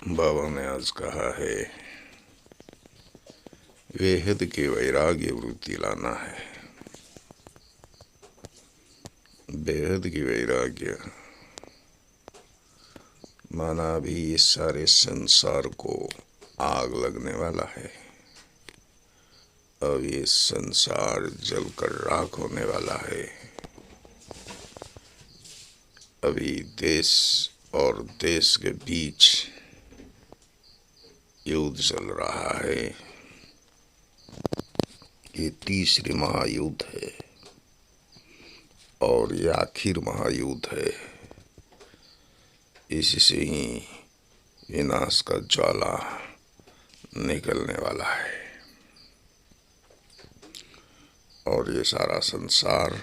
बाबा ने आज कहा है, बेहद के वैराग्य वृत्ति लाना है। बेहद की वैराग्य माना भी इस सारे संसार को आग लगने वाला है। अब ये संसार जलकर राख होने वाला है। अभी देश और देश के बीच युद्ध चल रहा है। ये तीसरी महायुद्ध है और ये आखिर महायुद्ध है। इससे ही विनाश का ज्वाला निकलने वाला है और ये सारा संसार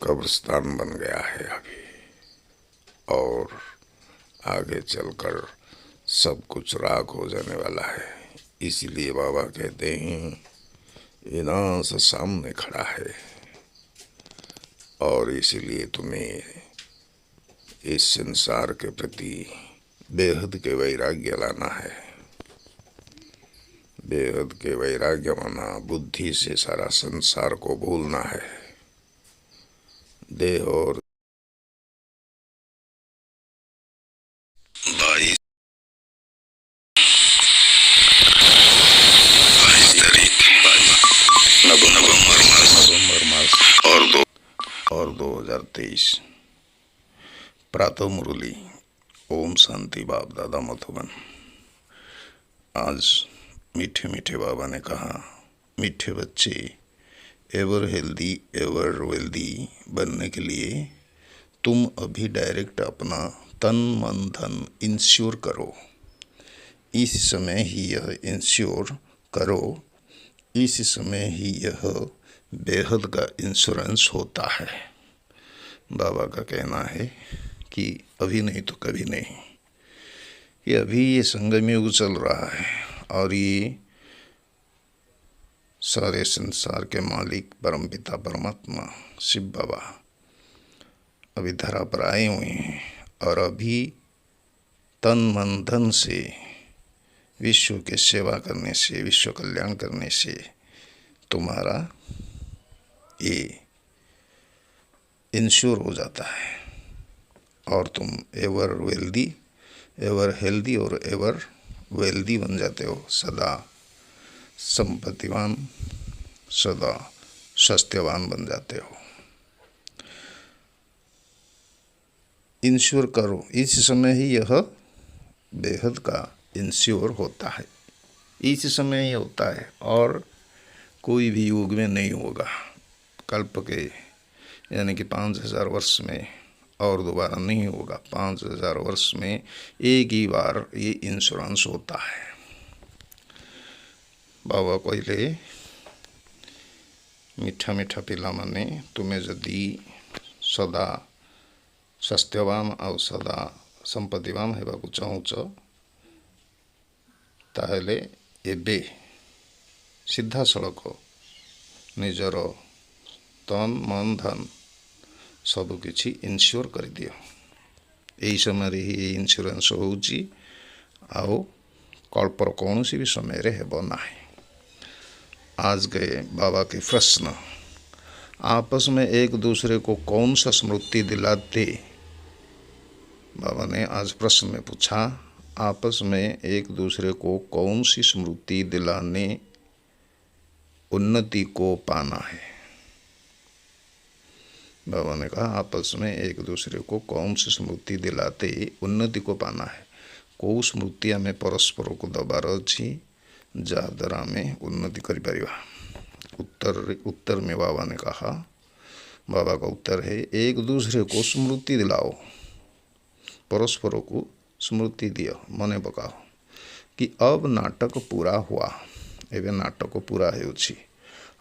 कब्रिस्तान बन गया है अभी, और आगे चलकर सब कुछ राख हो जाने वाला है। इसीलिए बाबा कहते हैं, विनाश सामने खड़ा है और इसीलिए तुम्हें इस संसार के प्रति बेहद के वैराग्य लाना है। बेहद के वैराग्य माना बुद्धि से सारा संसार को भूलना है। देह और नवंबर मास और 2023 प्रातः मुरली। ओम शांति। बाप दादा मधुबन। आज मीठे मीठे बाबा ने कहा, मीठे बच्चे एवर हेल्दी एवर वेल्दी बनने के लिए तुम अभी डायरेक्ट अपना तन मन धन इंश्योर करो। इस समय ही यह इंश्योर करो। इस समय ही यह बेहद का इंश्योरेंस होता है। बाबा का कहना है कि अभी नहीं तो कभी नहीं। ये अभी ये संगम युग चल रहा है और ये सारे संसार के मालिक परमपिता परमात्मा शिव बाबा अभी धरा पर आए हुए हैं और अभी तन मन धन से विश्व के सेवा करने से, विश्व कल्याण करने से तुम्हारा ये इंश्योर हो जाता है और तुम एवर वेल्दी, एवर हेल्दी और एवर वेल्दी बन जाते हो। सदा संपत्तिवान, सदा स्वास्थ्यवान बन जाते हो। इंश्योर करो। इस समय ही यह बेहद का इंश्योर होता है। इस समय ही होता है और कोई भी युग में नहीं होगा। कल्प के यानी कि 5000 वर्ष में और दोबारा नहीं होगा। 5000 वर्ष में एक ही बार ये इंश्योरेंस होता है। बाबा कहले, मीठा मीठा पिला माने तुम्हें जदि सदा स्वास्थ्यवान और सदा संपत्तिवान हेबाकु चाहुच ताहेले एबे सीधा सड़क निजर तन मन धन सबकिछि इन्श्योर कर दियो। यही समय ही इन्श्योरेंस होउची आओ कल्पर कौन सी भी समय रे हेबो नाही। आज के बाबा के प्रश्न, आपस में एक दूसरे को कौन सा स्मृति दिलाते। बाबा ने आज प्रश्न में पूछा, आपस में एक दूसरे को कौन सी स्मृति दिलाने उन्नति को पाना है। बाबा ने कहा, आपस में एक दूसरे को कौन सी स्मृति दिलाते उन्नति को पाना है। कौ स्मृति आम परस्पर को दबार अच्छी जहाद्वारा आम उन्नति करिपरिबा। उत्तर में बाबा ने कहा, बाबा का उत्तर है, एक दूसरे को स्मृति दिलाओ, परस्पर को स्मृति दियो, मने पकाओ कि अब नाटक पूरा हुआ। एबे नाटक पूरा होउछि,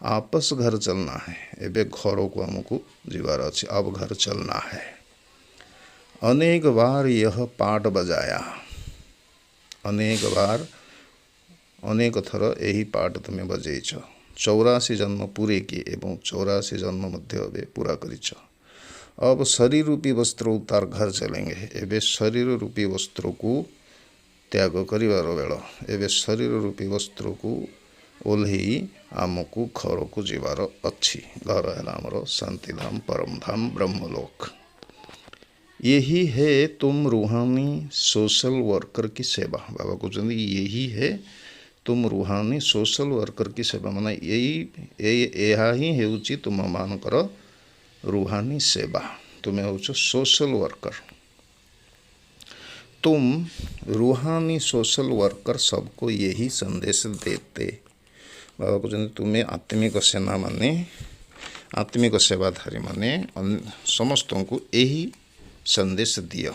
आपस घर चलना है। एबे घर को हमको जीवार अच्छी, अब घर चलना है। अनेक बार यह पाठ बजाया, अनेक बार अनेक थर यही पाठ तुम्हें बजेछ। 84 जन्म पूरे किए एवं 84 जन्म मध्य पूरा करिछ। अब शरीर रूपी वस्त्र उतार घर चलेंगे। एबे शरीर रूपी वस्त्र को त्याग करिवार बेल। एबे शरीर रूपी वस्त्र को ओल्हेई आमको घर को जीवार अच्छी। घर है आमर शांतिधाम परम धाम ब्रह्मलोक। यही है तुम रूहानी सोशल वर्कर की सेवा। बाबा कहते यही है तुम रूहानी सोशल वर्कर की सेवा। माने यही ही हेउची तुम मानकर रूहानी सेवा। तुम्हें हो सोशल वर्कर। तुम रूहानी सोशल वर्कर सबको यही संदेश देते। बाबा कहते तुम्हें आत्मिक सेना माने आत्मिक सेवाधारी माने समस्त को यही संदेश दियो।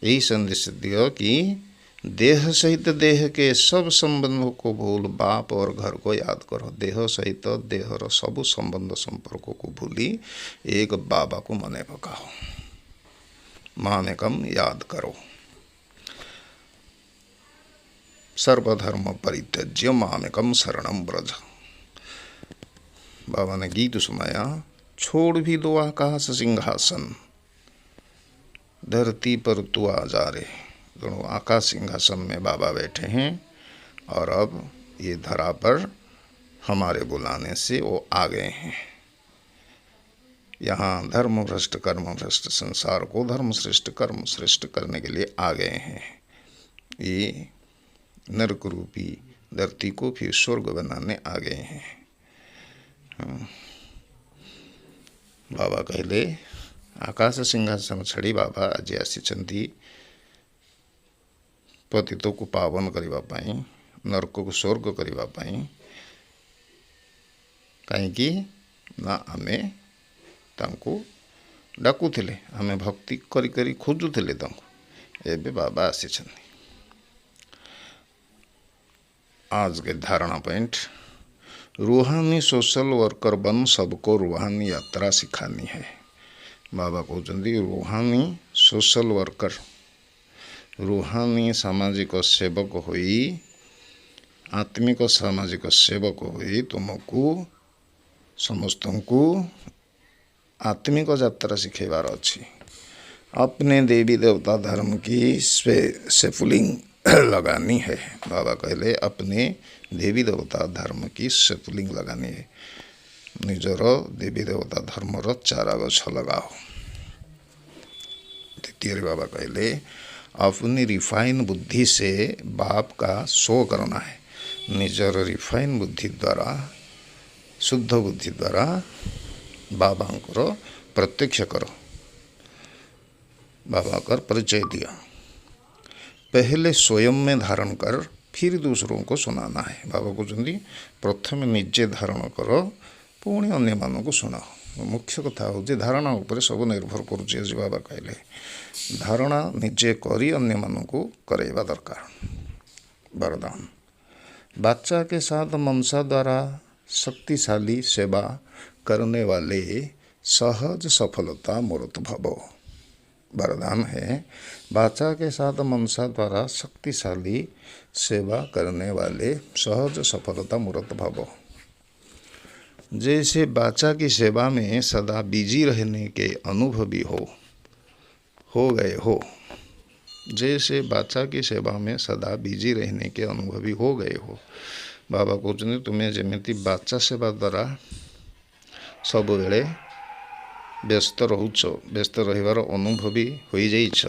यही संदेश दियो कि देह सहित देह के सब संबंधों को भूल बाप और घर को याद करो। देह सहित देहर सब संबंध संपर्क को भूली एक बाबा को मने पकाओ। मामेकम याद करो। सर्वधर्म परित्यज्य मामेकम शरणम ब्रज। बाबा ने गीत सुनाया। छोड़ भी दो आकाश सिंहासन, धरती पर तू आ जा रे। दोनों आकाश सिंहासन में बाबा बैठे हैं और अब ये धरा पर हमारे बुलाने से वो आ गए हैं। यहाँ धर्म भ्रष्ट कर्म भ्रष्ट संसार को धर्म श्रेष्ठ कर्म श्रेष्ठ करने के लिए आ गए हैं। ये नरक रूपी धरती को फिर स्वर्ग बनाने आ गए हैं। बाबा कहले आकाश सिंहासन छड़ी बाबा आज आसी पतित को पावन करने, नरक को स्वर्ग करने। कहीं ना आमे तांको डाकुथिले, आमे भक्ति करी करी खोजुथिले तांको। एबे बाबा आसी। आज के धारणा पॉइंट। रूहानी सोशल वर्कर बन सबको रूहानी यात्रा सिखानी है। बाबा कहते रूहानी सोशल वर्कर रूहानी सामाजिक सेवक होई आत्मिक सामाजिक सेवक होई तुमको समस्त को आत्मिक यात्रा सिखेबार अच्छी। अपने देवी देवता धर्म की सेफुलिंग लगानी है। बाबा कहले अपने देवी देवता धर्म की सेफुलिंग लगानी है। निजर देवी देवता धर्मर चारा गछ लगाओ। द्वितीय बाबा कहले अपनी रिफाइन बुद्धि से बाप का शो करना है। निजर रिफाइन बुद्धि द्वारा शुद्ध बुद्धि द्वारा बाबा को प्रत्यक्ष करो। बाबा कर परिचय दिया। पहले स्वयं में धारण कर फिर दूसरों को सुनाना है। बाबा कहते प्रथम निजे धारण करो पुणी अन्य मान को सुनाओ। मुख्य कथा हूँ धारणा उपर सब निर्भर करुचे। बाबा कहले धारणा निजे करी अन्य मान को करवा दरकार। वरदान बाचा के साथ मनसा द्वारा शक्तिशाली सेवा करने वाले सहज सफलता मूर्त भवो। वरदान है बाचा के साथ मनसा द्वारा शक्तिशाली सेवा करने वाले सहज सफलता मूर्त भवो। जैसे बाचा की सेवा में सदा बिजी रहने के अनुभवी हो गए हो। जैसे बाचा की सेवा में सदा बिजी रहने के अनुभवी हो गए हो। बाबा कहते तुम्हें जमीती बाचा सेवा द्वारा सब बेले व्यस्त रोच, व्यस्त रहिबार अनुभवी हो जाइछ।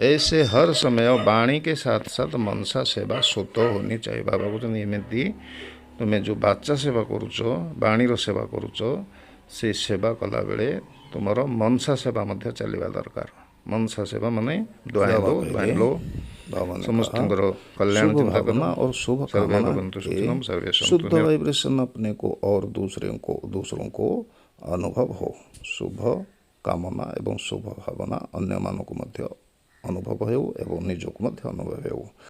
ऐसे हर समय वाणी के साथ साथ मनसा सेवा स्वतः होनी चाहिए। बाबा कहते एमती तुम्हें जो बाचा सेवा करुच वाणी सेवा करुच से सेवा कला बेले तुमर मनसा सेवा मध्य चलवा दरकार। मनसा सेवा माने दुआइन लो समस्त कल्याण चिंता करना और शुभ कामना शुद्ध वाइब्रेशन अपने को और दूसरों को अनुभव हो। शुभ कामना एवं शुभ भावना अन्य मानक मध्य अनुभव हो एवं निजक मध्य अनुभव हो।